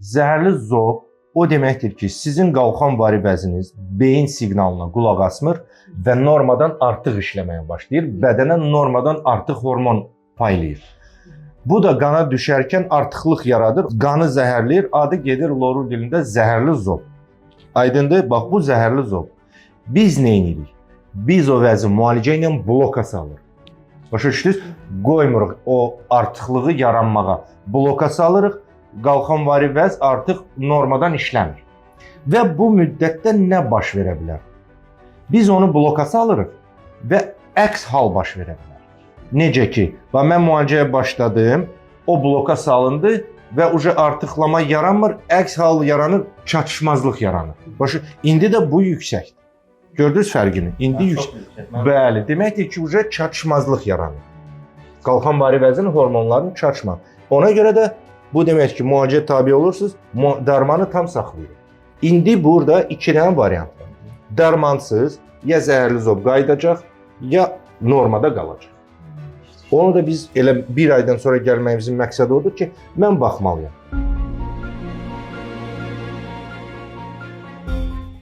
Zəhərli zob o deməkdir ki, sizin qalxan vari vəziniz beyin siqnalına qulaq asmır və normadan artıq işləməyə başlayır. Bədənə normadan artıq hormon paylayır. Bu da qana düşərkən artıqlıq yaradır, qanı zəhərləyir, adı gedir lorur dilində zəhərli zob. Aydındır? Bax, bu zəhərli zob. Biz nə edirik? Biz o vəzi müalicə ilə bloka salırıq. Başa düşdünüz? Qoymuruq o artıqlığı yaranmağa. Bloka salırıq, qalxan vari vəz artıq normadan işləmir. Və bu müddətdə nə baş verə bilər? Biz onu bloka salırıq və əks hal baş verə bilər. Necə ki, mən müalicəyə başladım, o bloka salındı və artıqlama yaranmır, əks hal yaranır, çatışmazlıq yaranır. Başa, indi də bu yüksəkdir. Gördünüz fərqini? İndi yüksək. Bəli, deməkdir ki, çatışmazlıq yaranır. Qalxan vari vəzin hormonlarını çatışmaz. Ona görə də bu demək ki, müalicə tabi olursunuz, dərmanı tam saxlayır. İndi burada iki dənə variant var. Dərmansız ya zəhərli zob qayıdacaq, ya normada qalacaq. Onu da biz elə bir aydan sonra gəlməyimizin məqsədi odur ki, mən baxmalıyam.